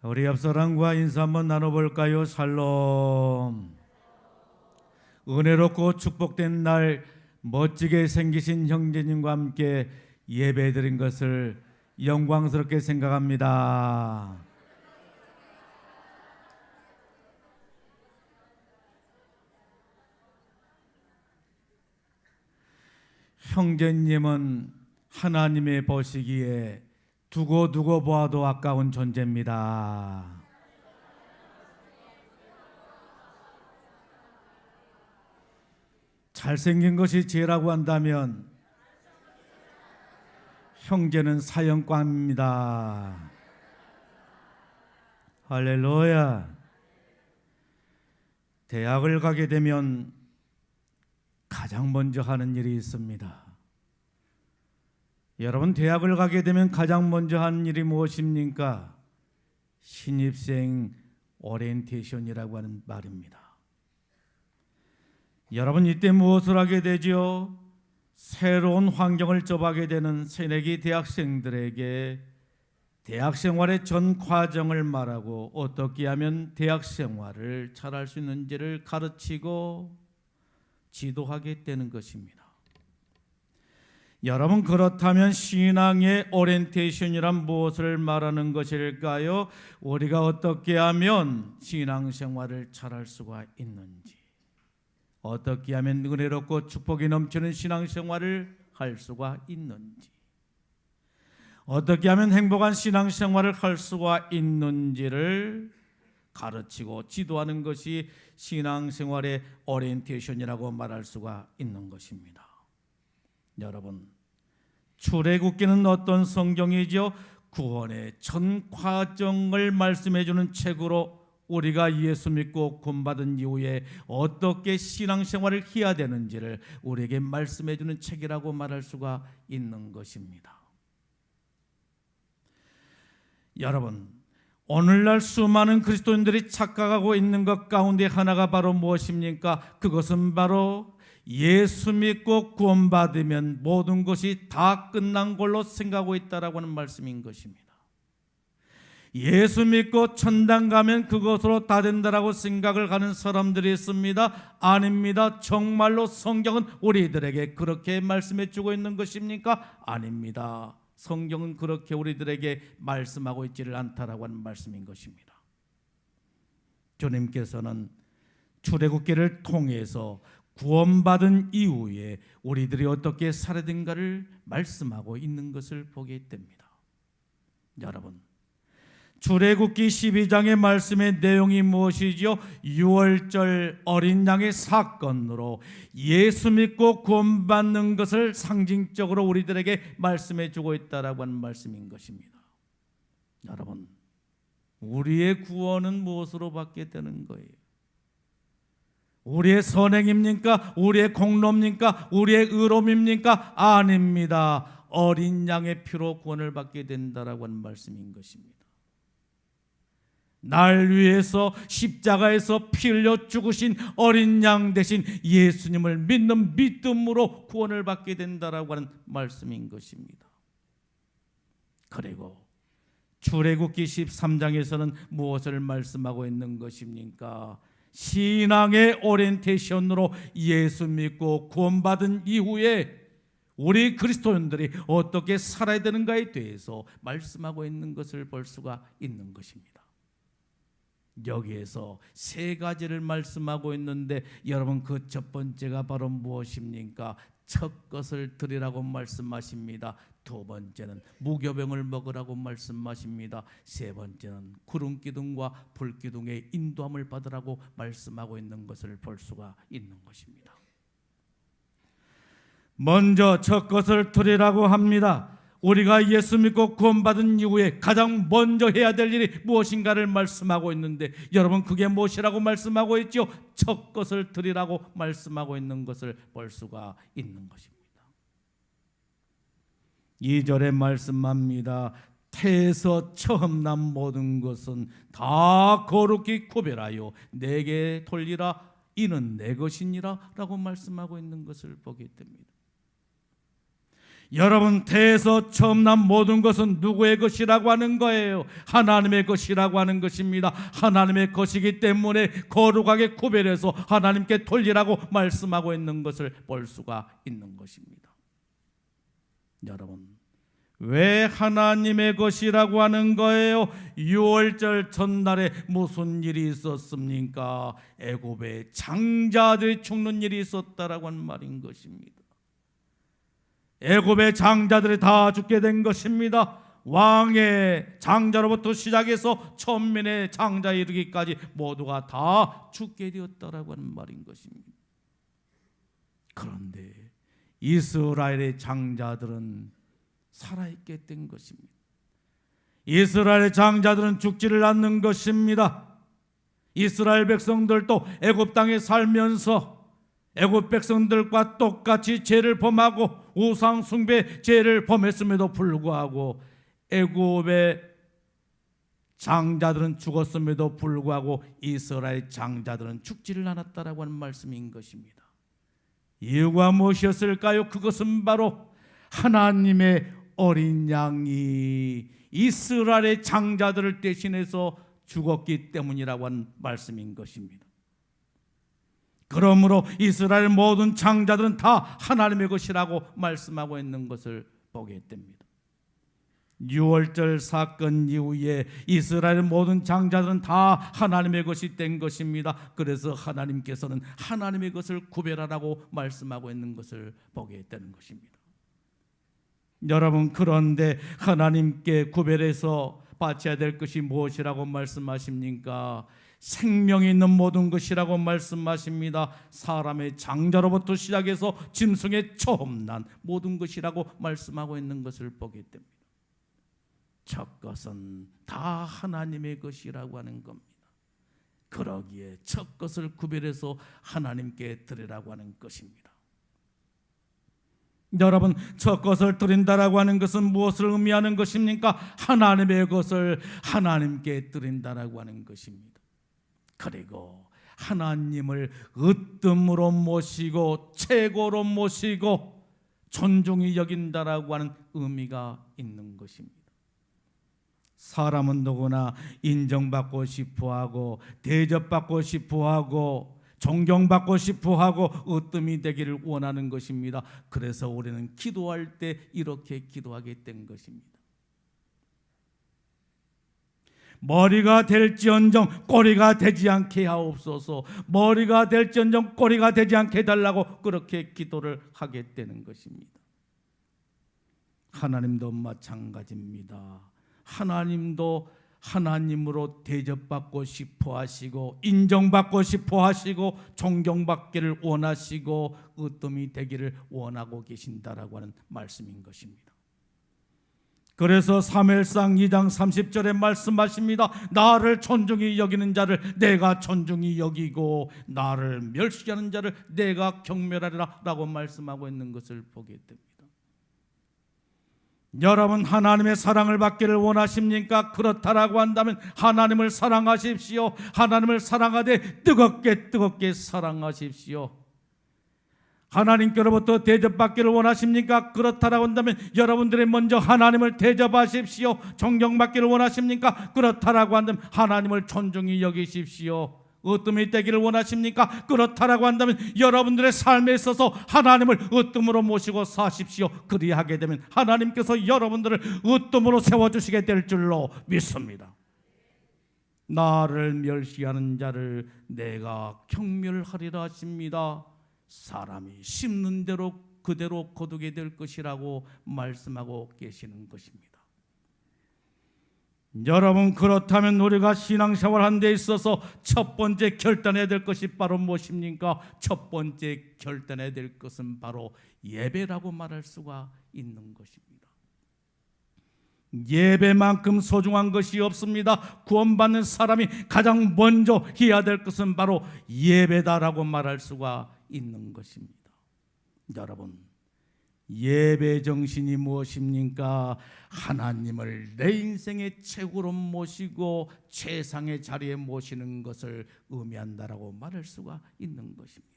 우리 옆 사람과 인사 한번 나눠볼까요? 샬롬. 은혜롭고 축복된 날 멋지게 생기신 형제님과 함께 예배드린 것을 영광스럽게 생각합니다. 형제님은 하나님의 보시기에 두고 보아도 아까운 존재입니다. 잘생긴 것이 죄라고 한다면 형제는 사형감입니다. 할렐루야. 대학을 가게 되면 가장 먼저 하는 일이 있습니다. 여러분, 대학을 가게 되면 가장 먼저 하는 일이 무엇입니까? 신입생 오리엔테이션이라고 하는 말입니다. 여러분, 이때 무엇을 하게 되죠? 새로운 환경을 접하게 되는 새내기 대학생들에게 대학 생활의 전 과정을 말하고 어떻게 하면 대학 생활을 잘할 수 있는지를 가르치고 지도하게 되는 것입니다. 여러분, 그렇다면 신앙의 오리엔테이션이란 무엇을 말하는 것일까요? 우리가 어떻게 하면 신앙생활을 잘할 수가 있는지, 어떻게 하면 은혜롭고 축복이 넘치는 신앙생활을 할 수가 있는지, 어떻게 하면 행복한 신앙생활을 할 수가 있는지를 가르치고 지도하는 것이 신앙생활의 오리엔테이션이라고 말할 수가 있는 것입니다. 여러분, 출애굽기는 어떤 성경이죠? 구원의 전 과정을 말씀해 주는 책으로 우리가 예수 믿고 구원받은 이후에 어떻게 신앙생활을 해야 되는지를 우리에게 말씀해 주는 책이라고 말할 수가 있는 것입니다. 여러분, 오늘날 수많은 그리스도인들이 착각하고 있는 것 가운데 하나가 바로 무엇입니까? 그것은 바로 예수 믿고 구원받으면 모든 것이 다 끝난 걸로 생각하고 있다라고 하는 말씀인 것입니다. 예수 믿고 천당 가면 그것으로 다 된다라고 생각을 하는 사람들이 있습니다. 아닙니다. 정말로 성경은 우리들에게 그렇게 말씀해 주고 있는 것입니까? 아닙니다. 성경은 그렇게 우리들에게 말씀하고 있지를 않다라고 하는 말씀인 것입니다. 주님께서는 출애굽기를 통해서 구원받은 이후에 우리들이 어떻게 살아야 되는가를 말씀하고 있는 것을 보게 됩니다. 여러분, 출애굽기 12장의 말씀의 내용이 무엇이죠? 유월절 어린 양의 사건으로 예수 믿고 구원받는 것을 상징적으로 우리들에게 말씀해 주고 있다라고 하는 말씀인 것입니다. 여러분, 우리의 구원은 무엇으로 받게 되는 거예요? 우리의 선행입니까? 우리의 공로입니까? 우리의 의로움입니까? 아닙니다. 어린 양의 피로 구원을 받게 된다라고 하는 말씀인 것입니다. 날 위해서 십자가에서 피 흘려 죽으신 어린 양 대신 예수님을 믿는 믿음으로 구원을 받게 된다라고 하는 말씀인 것입니다. 그리고 출애굽기 13장에서는 무엇을 말씀하고 있는 것입니까? 신앙의 오리엔테이션으로 예수 믿고 구원받은 이후에 우리 그리스도인들이 어떻게 살아야 되는가에 대해서 말씀하고 있는 것을 볼 수가 있는 것입니다. 여기에서 세 가지를 말씀하고 있는데 여러분, 그 첫 번째가 바로 무엇입니까? 첫 것을 드리라고 말씀하십니다. 두 번째는 무교병을 먹으라고 말씀하십니다. 세 번째는 구름 기둥과 불 기둥의 인도함을 받으라고 말씀하고 있는 것을 볼 수가 있는 것입니다. 먼저 첫 것을 드리라고 합니다. 우리가 예수 믿고 구원받은 이후에 가장 먼저 해야 될 일이 무엇인가를 말씀하고 있는데 여러분, 그게 무엇이라고 말씀하고 있죠? 첫 것을 드리라고 말씀하고 있는 것을 볼 수가 있는 것입니다. 2절에 말씀합니다. 태에서 처음 난 모든 것은 다 거룩히 구별하여 내게 돌리라. 이는 내 것이니라 라고 말씀하고 있는 것을 보게 됩니다. 여러분, 태에서 처음 난 모든 것은 누구의 것이라고 하는 거예요? 하나님의 것이라고 하는 것입니다. 하나님의 것이기 때문에 거룩하게 구별해서 하나님께 돌리라고 말씀하고 있는 것을 볼 수가 있는 것입니다. 여러분, 왜 하나님의 것이라고 하는 거예요? 유월절 전날에 무슨 일이 있었습니까? 애굽의 장자들이 죽는 일이 있었다라고 하는 말인 것입니다. 애굽의 장자들이 다 죽게 된 것입니다. 왕의 장자로부터 시작해서 천민의 장자에 이르기까지 모두가 다 죽게 되었다라고 하는 말인 것입니다. 그런데 이스라엘의 장자들은 살아있게 된 것입니다. 이스라엘의 장자들은 죽지를 않는 것입니다. 이스라엘 백성들도 애굽 땅에 살면서 애굽 백성들과 똑같이 죄를 범하고 우상 숭배 죄를 범했음에도 불구하고 애굽의 장자들은 죽었음에도 불구하고 이스라엘 장자들은 죽지를 않았다라고 하는 말씀인 것입니다. 이유가 무엇이었을까요? 그것은 바로 하나님의 어린 양이 이스라엘의 장자들을 대신해서 죽었기 때문이라고 하는 말씀인 것입니다. 그러므로 이스라엘 모든 장자들은 다 하나님의 것이라고 말씀하고 있는 것을 보게 됩니다. 유월절 사건 이후에 이스라엘 모든 장자들은 다 하나님의 것이 된 것입니다. 그래서 하나님께서는 하나님의 것을 구별하라고 말씀하고 있는 것을 보게 되는 것입니다. 여러분, 그런데 하나님께 구별해서 바쳐야 될 것이 무엇이라고 말씀하십니까? 생명이 있는 모든 것이라고 말씀하십니다. 사람의 장자로부터 시작해서 짐승의 처음 난 모든 것이라고 말씀하고 있는 것을 보게 됩니다. 첫 것은 다 하나님의 것이라고 하는 겁니다. 그러기에 첫 것을 구별해서 하나님께 드리라고 하는 것입니다. 여러분, 첫 것을 드린다라고 하는 것은 무엇을 의미하는 것입니까? 하나님의 것을 하나님께 드린다라고 하는 것입니다. 그리고 하나님을 으뜸으로 모시고 최고로 모시고 존중히 여긴다라고 하는 의미가 있는 것입니다. 사람은 누구나 인정받고 싶어하고 대접받고 싶어하고 존경받고 싶어하고 으뜸이 되기를 원하는 것입니다. 그래서 우리는 기도할 때 이렇게 기도하게 된 것입니다. 머리가 될지언정 꼬리가 되지 않게 하옵소서. 머리가 될지언정 꼬리가 되지 않게 해달라고 그렇게 기도를 하게 되는 것입니다. 하나님도 마찬가지입니다. 하나님도 하나님으로 대접받고 싶어 하시고 인정받고 싶어 하시고 존경받기를 원하시고 으뜸이 되기를 원하고 계신다라고 하는 말씀인 것입니다. 그래서 사무엘상 2장 30절에 말씀하십니다. 나를 존중히 여기는 자를 내가 존중히 여기고 나를 멸시하는 자를 내가 경멸하리라 라고 말씀하고 있는 것을 보게 됩니다. 여러분, 하나님의 사랑을 받기를 원하십니까? 그렇다라고 한다면 하나님을 사랑하십시오. 하나님을 사랑하되 뜨겁게 사랑하십시오. 하나님께로부터 대접받기를 원하십니까? 그렇다라고 한다면 여러분들이 먼저 하나님을 대접하십시오. 존경받기를 원하십니까? 그렇다라고 한다면 하나님을 존중히 여기십시오. 으뜸이 되기를 원하십니까? 그렇다라고 한다면 여러분들의 삶에 있어서 하나님을 으뜸으로 모시고 사십시오. 그리하게 되면 하나님께서 여러분들을 으뜸으로 세워주시게 될 줄로 믿습니다. 나를 멸시하는 자를 내가 경멸하리라 하십니다. 사람이 심는 대로 그대로 거두게 될 것이라고 말씀하고 계시는 것입니다. 여러분, 그렇다면 우리가 신앙생활 하는 데 있어서 첫 번째 결단해야 될 것이 바로 무엇입니까? 첫 번째 결단해야 될 것은 바로 예배라고 말할 수가 있는 것입니다. 예배만큼 소중한 것이 없습니다. 구원받는 사람이 가장 먼저 해야 될 것은 바로 예배다라고 말할 수가 있는 것입니다. 여러분, 예배 정신이 무엇입니까? 하나님을 내 인생의 최고로 모시고 최상의 자리에 모시는 것을 의미한다라고 말할 수가 있는 것입니다.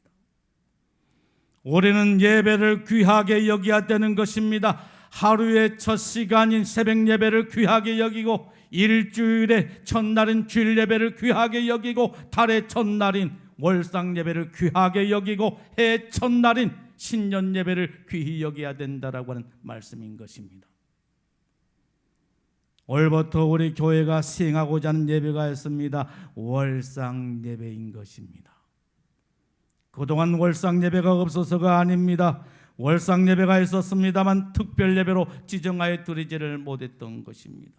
올해는 예배를 귀하게 여겨야 되는 것입니다. 하루의 첫 시간인 새벽 예배를 귀하게 여기고, 일주일의 첫날인 주일 예배를 귀하게 여기고, 달의 첫날인 월상 예배를 귀하게 여기고, 해의 첫날인 신년 예배를 귀히 여겨야 된다라고 하는 말씀인 것입니다. 올부터 우리 교회가 시행하고자 하는 예배가 있습니다. 월상 예배인 것입니다. 그동안 월상 예배가 없어서가 아닙니다. 월상 예배가 있었습니다만 특별 예배로 지정하여 드리지를 못했던 것입니다.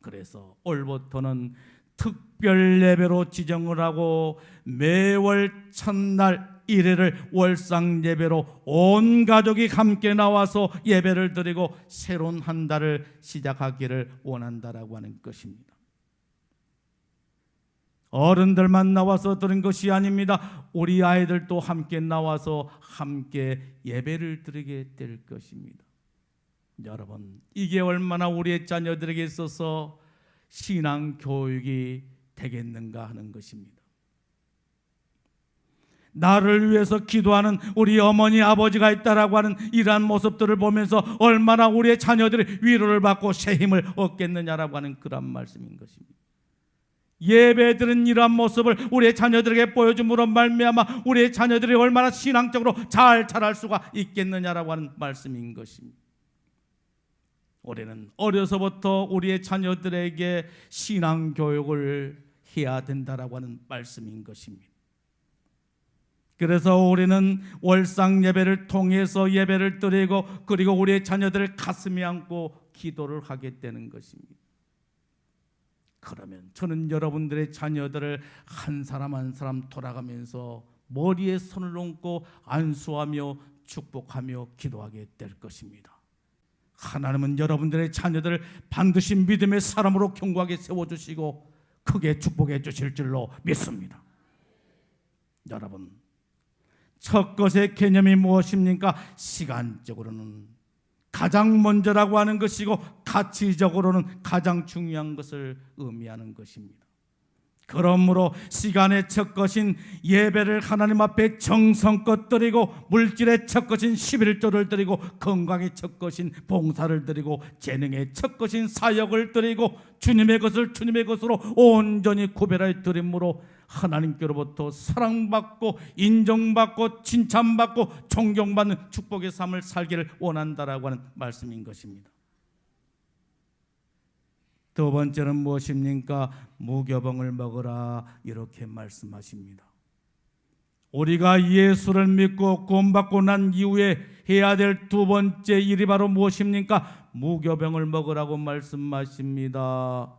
그래서 올부터는 특별 예배로 지정을 하고 매월 첫날 1회를 월상 예배로 온 가족이 함께 나와서 예배를 드리고 새로운 한 달을 시작하기를 원한다라고 하는 것입니다. 어른들만 나와서 드린 것이 아닙니다. 우리 아이들도 함께 나와서 함께 예배를 드리게 될 것입니다. 여러분, 이게 얼마나 우리의 자녀들에게 있어서 신앙 교육이 되겠는가 하는 것입니다. 나를 위해서 기도하는 우리 어머니 아버지가 있다라고 하는 이러한 모습들을 보면서 얼마나 우리의 자녀들이 위로를 받고 새 힘을 얻겠느냐라고 하는 그런 말씀인 것입니다. 예배드린 이러한 모습을 우리의 자녀들에게 보여줌으로 말미암아 우리의 자녀들이 얼마나 신앙적으로 잘 자랄 수가 있겠느냐라고 하는 말씀인 것입니다. 올해는 어려서부터 우리의 자녀들에게 신앙 교육을 해야 된다라고 하는 말씀인 것입니다. 그래서 우리는 월상 예배를 통해서 예배를 드리고 그리고 우리의 자녀들을 가슴에 안고 기도를 하게 되는 것입니다. 그러면 저는 여러분들의 자녀들을 한 사람 한 사람 돌아가면서 머리에 손을 얹고 안수하며 축복하며 기도하게 될 것입니다. 하나님은 여러분들의 자녀들을 반드시 믿음의 사람으로 견고하게 세워주시고 크게 축복해 주실 줄로 믿습니다. 여러분, 첫 것의 개념이 무엇입니까? 시간적으로는 가장 먼저라고 하는 것이고 가치적으로는 가장 중요한 것을 의미하는 것입니다. 그러므로 시간의 첫 것인 예배를 하나님 앞에 정성껏 드리고 물질의 첫 것인 11조를 드리고 건강의 첫 것인 봉사를 드리고 재능의 첫 것인 사역을 드리고 주님의 것을 주님의 것으로 온전히 구별하여 드림으로 하나님께로부터 사랑받고 인정받고 칭찬받고 존경받는 축복의 삶을 살기를 원한다라고 하는 말씀인 것입니다. 두 번째는 무엇입니까? 무교병을 먹으라 이렇게 말씀하십니다. 우리가 예수를 믿고 구원받고 난 이후에 해야 될 두 번째 일이 바로 무엇입니까? 무교병을 먹으라고 말씀하십니다.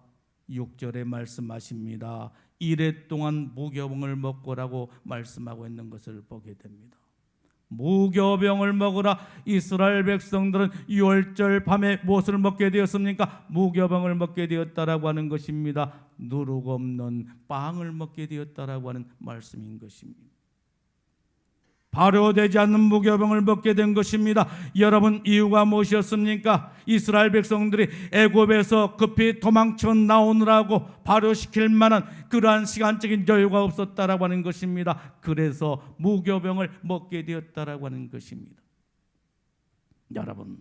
6절에 말씀하십니다. 이래 동안 무교병을 먹으라고 말씀하고 있는 것을 보게 됩니다. 무교병을 먹으라. 이스라엘 백성들은 6월절 밤에 무엇을 먹게 되었습니까? 무교병을 먹게 되었다라고 하는 것입니다. 누룩 없는 빵을 먹게 되었다라고 하는 말씀인 것입니다. 발효되지 않는 무교병을 먹게 된 것입니다. 여러분, 이유가 무엇이었습니까? 이스라엘 백성들이 애굽에서 급히 도망쳐 나오느라고 발효시킬 만한 그러한 시간적인 여유가 없었다라고 하는 것입니다. 그래서 무교병을 먹게 되었다라고 하는 것입니다. 여러분,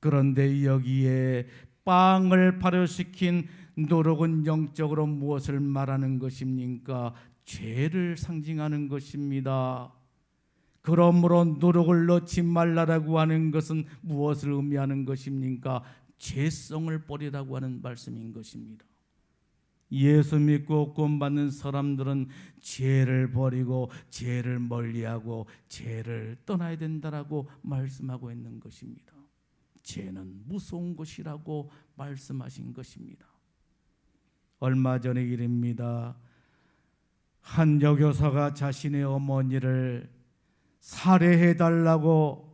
그런데 여기에 빵을 발효시킨 누룩은 영적으로 무엇을 말하는 것입니까? 죄를 상징하는 것입니다. 그러므로 누룩을 넣지 말라라고 하는 것은 무엇을 의미하는 것입니까? 죄성을 버리라고 하는 말씀인 것입니다. 예수 믿고 구원받는 사람들은 죄를 버리고 죄를 멀리하고 죄를 떠나야 된다라고 말씀하고 있는 것입니다. 죄는 무서운 것이라고 말씀하신 것입니다. 얼마 전의 일입니다. 한 여교사가 자신의 어머니를 살해해달라고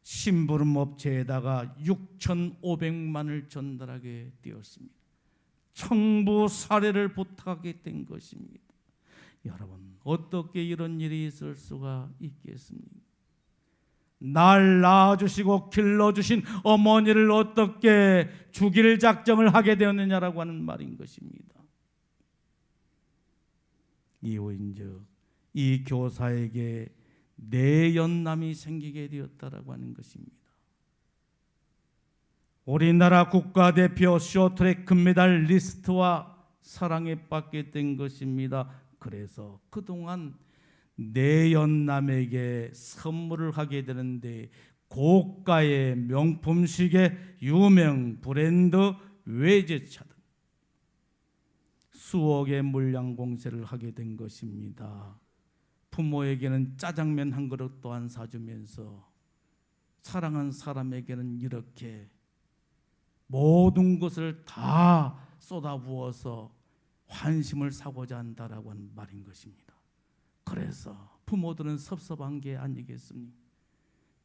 심부름업체에다가 6,500만을 전달하게 되었습니다. 청부 살해를 부탁하게 된 것입니다. 여러분, 어떻게 이런 일이 있을 수가 있겠습니까? 날 낳아주시고 길러주신 어머니를 어떻게 죽일 작정을 하게 되었느냐라고 하는 말인 것입니다. 이후인즉 이 교사에게 내연남이 생기게 되었다라고 하는 것입니다. 우리나라 국가대표 쇼트랙 금메달 리스트와 사랑에 빠지게 된 것입니다. 그래서 그동안 내연남에게 선물을 하게 되는데 고가의 명품식의 유명 브랜드 외제차 등 수억의 물량 공세를 하게 된 것입니다. 부모에게는 짜장면 한 그릇 또한 사주면서 사랑한 사람에게는 이렇게 모든 것을 다 쏟아부어서 환심을 사고자 한다라고 하는 말인 것입니다. 그래서 부모들은 섭섭한 게 아니겠습니까?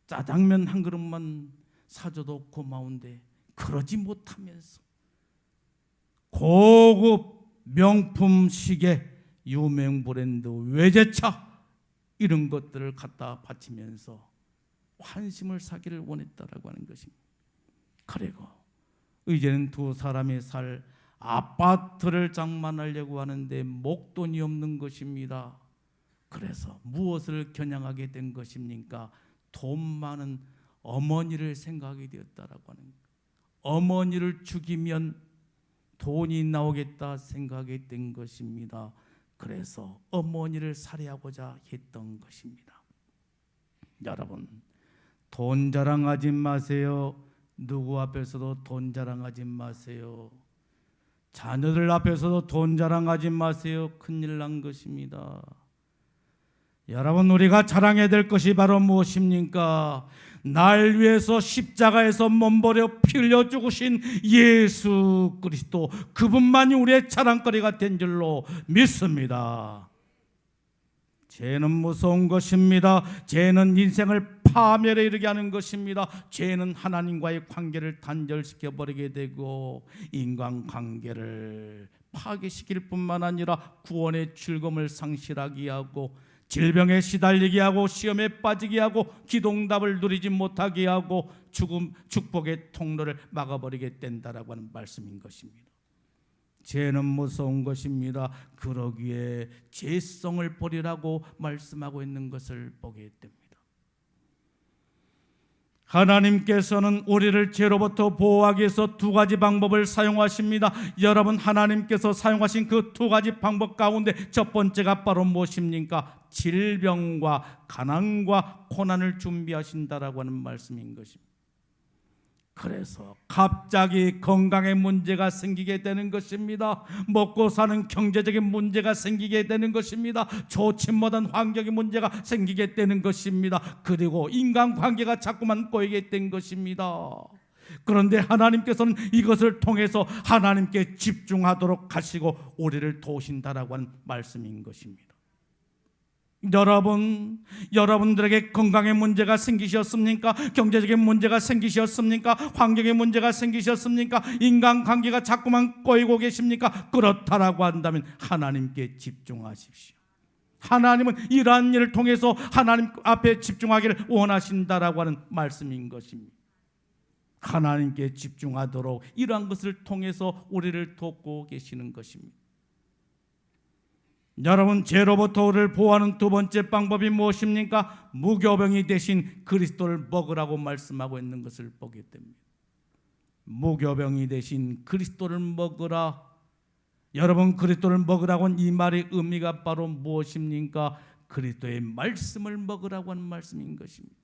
짜장면 한 그릇만 사줘도 고마운데 그러지 못하면서 고급 명품식의 유명 브랜드 외제차 이런 것들을 갖다 바치면서 환심을 사기를 원했다라고 하는 것입니다. 그리고 이제는 두 사람이 살 아파트를 장만하려고 하는데 목돈이 없는 것입니다. 그래서 무엇을 겨냥하게 된 것입니까? 돈 많은 어머니를 생각하게 되었다라고 하는 거예요. 어머니를 죽이면 돈이 나오겠다 생각하게 된 것입니다. 그래서 어머니를 살해하고자 했던 것입니다. 여러분, 돈 자랑하지 마세요. 누구 앞에서도 돈 자랑하지 마세요. 자녀들 앞에서도 돈 자랑하지 마세요. 큰일 난 것입니다. 여러분, 우리가 자랑해야 될 것이 바로 무엇입니까? 날 위해서 십자가에서 몸버려 피 흘려 죽으신 예수 그리스도, 그분만이 우리의 자랑거리가 된 줄로 믿습니다. 죄는 무서운 것입니다. 죄는 인생을 파멸에 이르게 하는 것입니다. 죄는 하나님과의 관계를 단절시켜 버리게 되고 인간관계를 파괴시킬 뿐만 아니라 구원의 즐거움을 상실하게 하고 질병에 시달리게 하고 시험에 빠지게 하고 기도응답을 누리지 못하게 하고 축복의 통로를 막아버리게 된다라고 하는 말씀인 것입니다. 죄는 무서운 것입니다. 그러기에 죄성을 버리라고 말씀하고 있는 것을 보게 됩니다. 하나님께서는 우리를 죄로부터 보호하기 위해서 두 가지 방법을 사용하십니다. 여러분, 하나님께서 사용하신 그 두 가지 방법 가운데 첫 번째가 바로 무엇입니까? 질병과 가난과 고난을 준비하신다라고 하는 말씀인 것입니다. 그래서 갑자기 건강에 문제가 생기게 되는 것입니다. 먹고 사는 경제적인 문제가 생기게 되는 것입니다. 좋지 못한 환경의 문제가 생기게 되는 것입니다. 그리고 인간관계가 자꾸만 꼬이게 된 것입니다. 그런데 하나님께서는 이것을 통해서 하나님께 집중하도록 하시고 우리를 도우신다라고 하는 말씀인 것입니다. 여러분들에게 건강의 문제가 생기셨습니까? 경제적인 문제가 생기셨습니까? 환경의 문제가 생기셨습니까? 인간관계가 자꾸만 꼬이고 계십니까? 그렇다라고 한다면 하나님께 집중하십시오. 하나님은 이러한 일을 통해서 하나님 앞에 집중하기를 원하신다라고 하는 말씀인 것입니다. 하나님께 집중하도록 이러한 것을 통해서 우리를 돕고 계시는 것입니다. 여러분, 죄로부터 우리를 보호하는 두 번째 방법이 무엇입니까? 무교병이 되신 그리스도를 먹으라고 말씀하고 있는 것을 보게 됩니다. 무교병이 되신 그리스도를 먹으라. 여러분, 그리스도를 먹으라고 하는 이 말의 의미가 바로 무엇입니까? 그리스도의 말씀을 먹으라고 하는 말씀인 것입니다.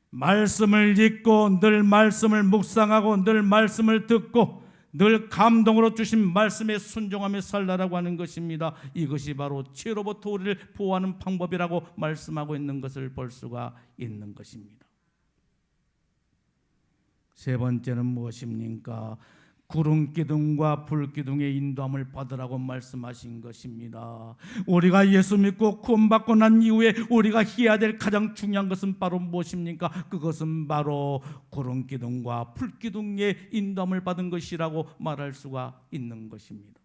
말씀을 읽고 늘 말씀을 묵상하고 늘 말씀을 듣고 늘 감동으로 주신 말씀에 순종하며 살라라고 하는 것입니다. 이것이 바로 죄로부터 우리를 보호하는 방법이라고 말씀하고 있는 것을 볼 수가 있는 것입니다. 세 번째는 무엇입니까? 구름기둥과 불기둥의 인도함을 받으라고 말씀하신 것입니다. 우리가 예수 믿고 구원받고 난 이후에 우리가 해야 될 가장 중요한 것은 바로 무엇입니까? 그것은 바로 구름기둥과 불기둥의 인도함을 받은 것이라고 말할 수가 있는 것입니다.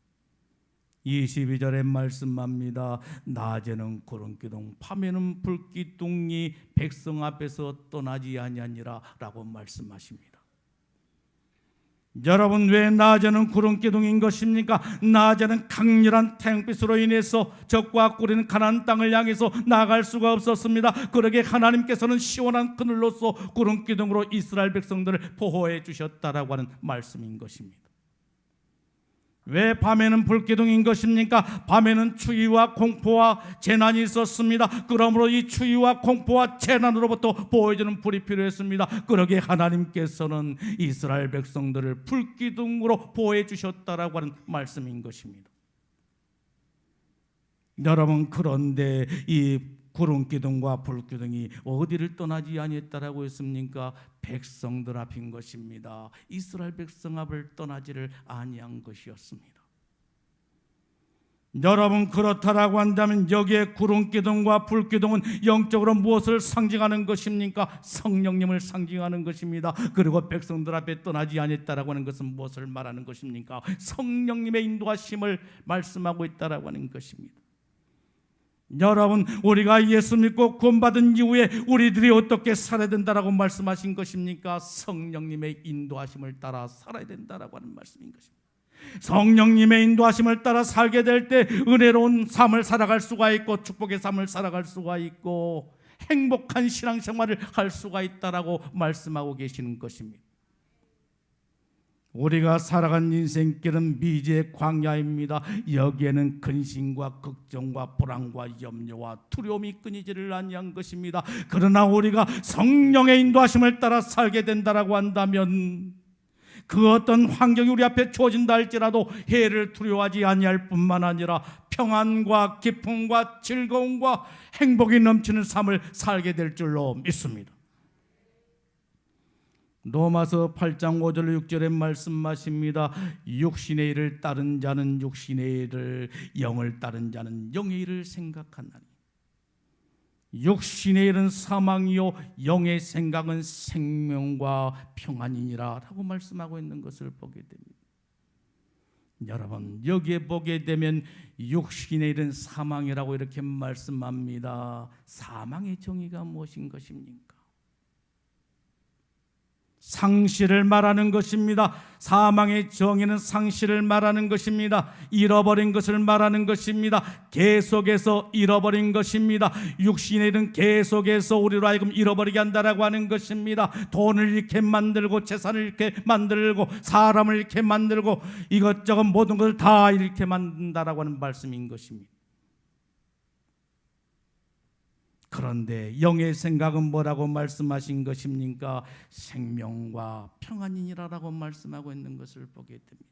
22절에 말씀합니다. 낮에는 구름기둥, 밤에는 불기둥이 백성 앞에서 떠나지 아니하니라 라고 말씀하십니다. 여러분, 왜 낮에는 구름 기둥인 것입니까? 낮에는 강렬한 태양빛으로 인해서 적과 꿀인 가나안 땅을 향해서 나갈 수가 없었습니다. 그러게 하나님께서는 시원한 그늘로서 구름 기둥으로 이스라엘 백성들을 보호해 주셨다라고 하는 말씀인 것입니다. 왜 밤에는 불기둥인 것입니까? 밤에는 추위와 공포와 재난이 있었습니다. 그러므로 이 추위와 공포와 재난으로부터 보호해주는 불이 필요했습니다. 그러게 하나님께서는 이스라엘 백성들을 불기둥으로 보호해 주셨다라고 하는 말씀인 것입니다. 여러분, 그런데 이 구름기둥과 불기둥이 어디를 떠나지 아니했다라고 했습니까? 백성들 앞인 것입니다. 이스라엘 백성 앞을 떠나지를 아니한 것이었습니다. 여러분, 그렇다라고 한다면 여기에 구름기둥과 불기둥은 영적으로 무엇을 상징하는 것입니까? 성령님을 상징하는 것입니다. 그리고 백성들 앞에 떠나지 아니했다라고 하는 것은 무엇을 말하는 것입니까? 성령님의 인도하심을 말씀하고 있다라고 하는 것입니다. 여러분, 우리가 예수 믿고 구원받은 이후에 우리들이 어떻게 살아야 된다라고 말씀하신 것입니까? 성령님의 인도하심을 따라 살아야 된다라고 하는 말씀인 것입니다. 성령님의 인도하심을 따라 살게 될 때 은혜로운 삶을 살아갈 수가 있고 축복의 삶을 살아갈 수가 있고 행복한 신앙생활을 할 수가 있다라고 말씀하고 계시는 것입니다. 우리가 살아간 인생길은 미지의 광야입니다. 여기에는 근심과 걱정과 불안과 염려와 두려움이 끊이지를 아니한 것입니다. 그러나 우리가 성령의 인도하심을 따라 살게 된다라고 한다면 그 어떤 환경이 우리 앞에 주어진다 할지라도 해를 두려워하지 아니할 뿐만 아니라 평안과 기쁨과 즐거움과 행복이 넘치는 삶을 살게 될 줄로 믿습니다. 로마서 8장 5절 6절의 말씀하십니다. 육신의 일을 따른 자는 육신의 일을, 영을 따른 자는 영의 일을 생각하나니 육신의 일은 사망이요 영의 생각은 생명과 평안이니라 라고 말씀하고 있는 것을 보게 됩니다. 여러분, 여기에 보게 되면 육신의 일은 사망이라고 이렇게 말씀합니다. 사망의 정의가 무엇인 것입니까? 상실을 말하는 것입니다. 사망의 정의는 상실을 말하는 것입니다. 잃어버린 것을 말하는 것입니다. 계속해서 잃어버린 것입니다. 육신의 일은 계속해서 우리로 하여금 잃어버리게 한다라고 하는 것입니다. 돈을 잃게 만들고 재산을 잃게 만들고 사람을 잃게 만들고 이것저것 모든 것을 다 잃게 만든다라고 하는 말씀인 것입니다. 그런데 영의 생각은 뭐라고 말씀하신 것입니까? 생명과 평안이니라라고 말씀하고 있는 것을 보게 됩니다.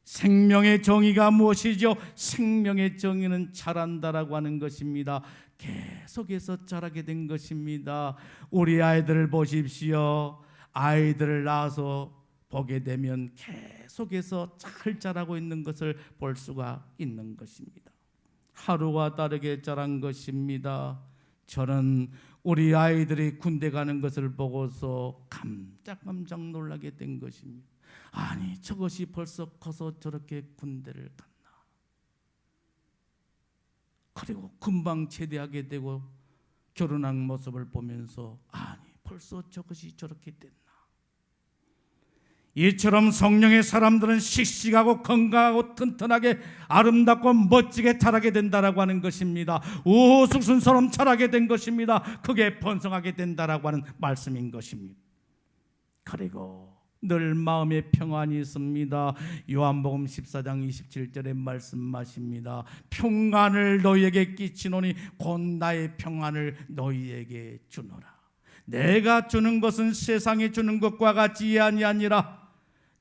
생명의 정의가 무엇이죠? 생명의 정의는 자란다라고 하는 것입니다. 계속해서 자라게 된 것입니다. 우리 아이들을 보십시오. 아이들을 낳아서 보게 되면 계속해서 잘 자라고 있는 것을 볼 수가 있는 것입니다. 하루가 다르게 자란 것입니다. 저는 우리 아이들이 군대 가는 것을 보고서 깜짝 놀라게 된 것입니다. 아니, 저것이 벌써 커서 저렇게 군대를 갔나? 그리고 금방 제대하게 되고 결혼한 모습을 보면서 아니, 벌써 저것이 저렇게 됐나? 이처럼 성령의 사람들은 씩씩하고 건강하고 튼튼하게 아름답고 멋지게 자라게 된다라고 하는 것입니다. 우후죽순처럼 자라게 된 것입니다. 크게 번성하게 된다라고 하는 말씀인 것입니다. 그리고 늘 마음에 평안이 있습니다. 요한복음 14장 27절에 말씀하십니다. 평안을 너희에게 끼치노니 곧 나의 평안을 너희에게 주노라. 내가 주는 것은 세상이 주는 것과 같이 아니하니라.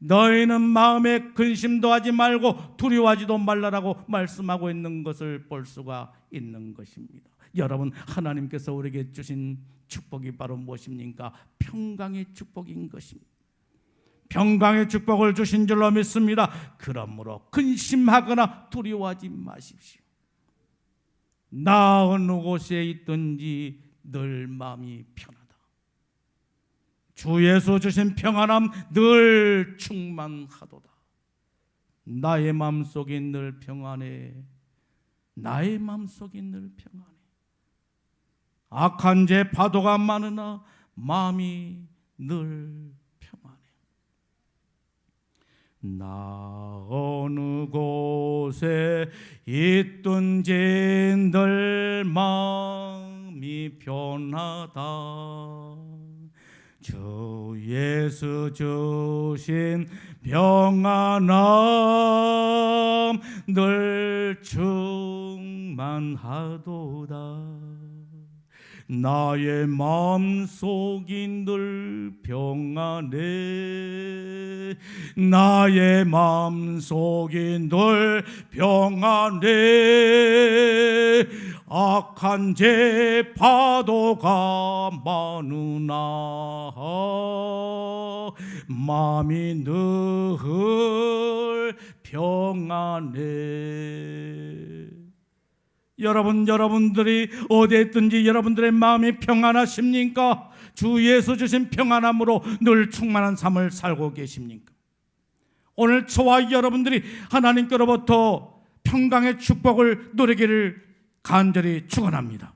너희는 마음에 근심도 하지 말고 두려워하지도 말라라고 말씀하고 있는 것을 볼 수가 있는 것입니다. 여러분, 하나님께서 우리에게 주신 축복이 바로 무엇입니까? 평강의 축복인 것입니다. 평강의 축복을 주신 줄로 믿습니다. 그러므로 근심하거나 두려워하지 마십시오. 나 어느 곳에 있든지 늘 마음이 편하다. 주 예수 주신 평안함 늘 충만하도다. 나의 마음속이 늘 평안해. 나의 마음속이 늘 평안해. 악한 죄 파도가 많으나 마음이 늘 평안해. 나 어느 곳에 있든지 늘 마음이 편하다. 주 예수 주신 평안함 늘 충만하도다. 나의 마음속이 늘 평안해. 나의 마음속이 늘 평안해. 악한 죄 파도가 많으나 마음이 늘 평안해. 여러분들이 어디에 있든지 여러분들의 마음이 평안하십니까? 주 예수 주신 평안함으로 늘 충만한 삶을 살고 계십니까? 오늘 저와 여러분들이 하나님께로부터 평강의 축복을 누리기를 간절히 축원합니다.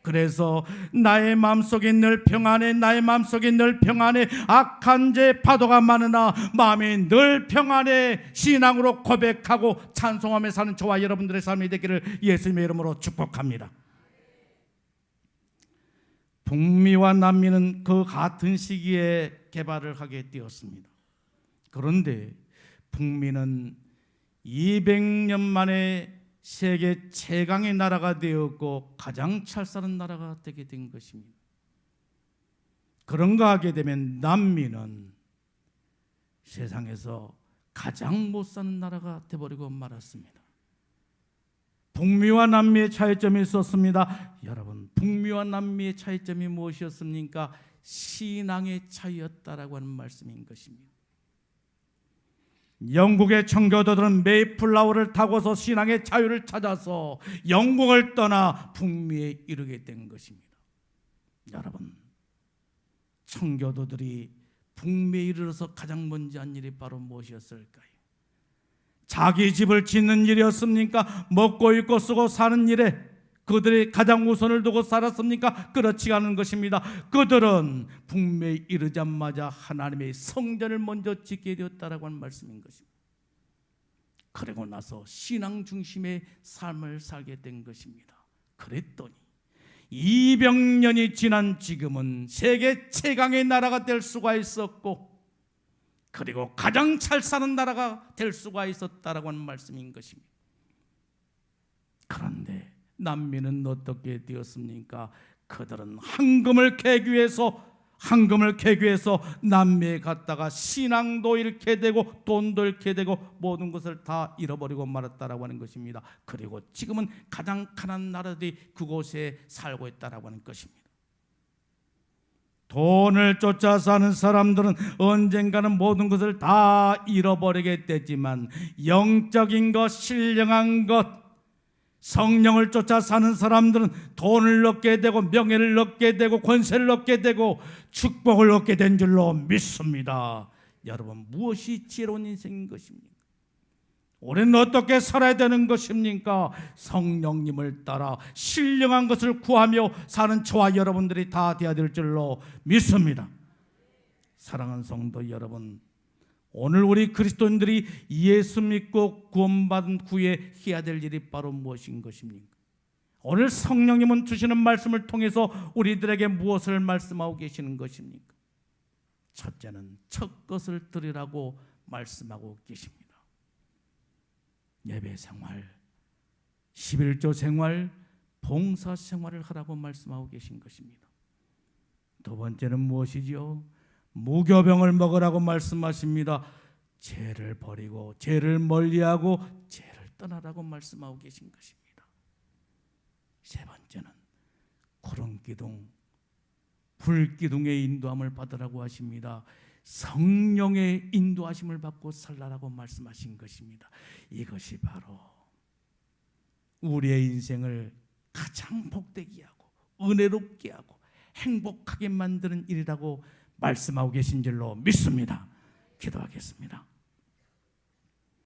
그래서 나의 마음속에 늘 평안해. 나의 마음속에 늘 평안해. 악한 죄 파도가 많으나 마음이 늘 평안해. 신앙으로 고백하고 찬송하며 사는 저와 여러분들의 삶이 되기를 예수님의 이름으로 축복합니다. 북미와 남미는 그 같은 시기에 개발을 하게 되었습니다. 그런데 북미는 200년 만에 세계 최강의 나라가 되었고 가장 잘 사는 나라가 되게 된 것입니다. 그런가 하게 되면 남미는 세상에서 가장 못 사는 나라가 되어버리고 말았습니다. 북미와 남미의 차이점이 있었습니다. 여러분, 북미와 남미의 차이점이 무엇이었습니까? 신앙의 차이였다라고 하는 말씀인 것입니다. 영국의 청교도들은 메이플라워를 타고서 신앙의 자유를 찾아서 영국을 떠나 북미에 이르게 된 것입니다. 여러분, 청교도들이 북미에 이르러서 가장 먼저 한 일이 바로 무엇이었을까요? 자기 집을 짓는 일이었습니까? 먹고 입고 쓰고 사는 일에 그들이 가장 우선을 두고 살았습니까? 그렇지 않은 것입니다. 그들은 북미에 이르자마자 하나님의 성전을 먼저 짓게 되었다라고 하는 말씀인 것입니다. 그리고 나서 신앙 중심의 삶을 살게 된 것입니다. 그랬더니 200년이 지난 지금은 세계 최강의 나라가 될 수가 있었고, 그리고 가장 잘 사는 나라가 될 수가 있었다라고 하는 말씀인 것입니다. 그런데 남미는 어떻게 되었습니까? 그들은 황금을 캐기 위해서 남미에 갔다가 신앙도 잃게 되고 돈도 잃게 되고 모든 것을 다 잃어버리고 말았다라고 하는 것입니다. 그리고 지금은 가장 가난한 나라들이 그곳에 살고 있다라고 하는 것입니다. 돈을 쫓아 사는 사람들은 언젠가는 모든 것을 다 잃어버리게 되지만 영적인 것, 신령한 것, 성령을 쫓아 사는 사람들은 돈을 얻게 되고 명예를 얻게 되고 권세를 얻게 되고 축복을 얻게 된 줄로 믿습니다. 여러분, 무엇이 지혜로운 인생인 것입니까? 우리는 어떻게 살아야 되는 것입니까? 성령님을 따라 신령한 것을 구하며 사는 저와 여러분들이 다 되어야 될 줄로 믿습니다. 사랑하는 성도 여러분, 오늘 우리 그리스도인들이 예수 믿고 구원받은 후에 해야 될 일이 바로 무엇인 것입니까? 오늘 성령님은 주시는 말씀을 통해서 우리들에게 무엇을 말씀하고 계시는 것입니까? 첫째는 첫 것을 드리라고 말씀하고 계십니다. 예배 생활, 11조 생활, 봉사 생활을 하라고 말씀하고 계신 것입니다. 두 번째는 무엇이지요? 무교병을 먹으라고 말씀하십니다. 죄를 버리고 죄를 멀리하고 죄를 떠나라고 말씀하고 계신 것입니다. 세 번째는 구름기둥, 불기둥의 인도함을 받으라고 하십니다. 성령의 인도하심을 받고 살라라고 말씀하신 것입니다. 이것이 바로 우리의 인생을 가장 복되게 하고 은혜롭게 하고 행복하게 만드는 일이라고 말씀하고 계신 줄로 믿습니다. 기도하겠습니다.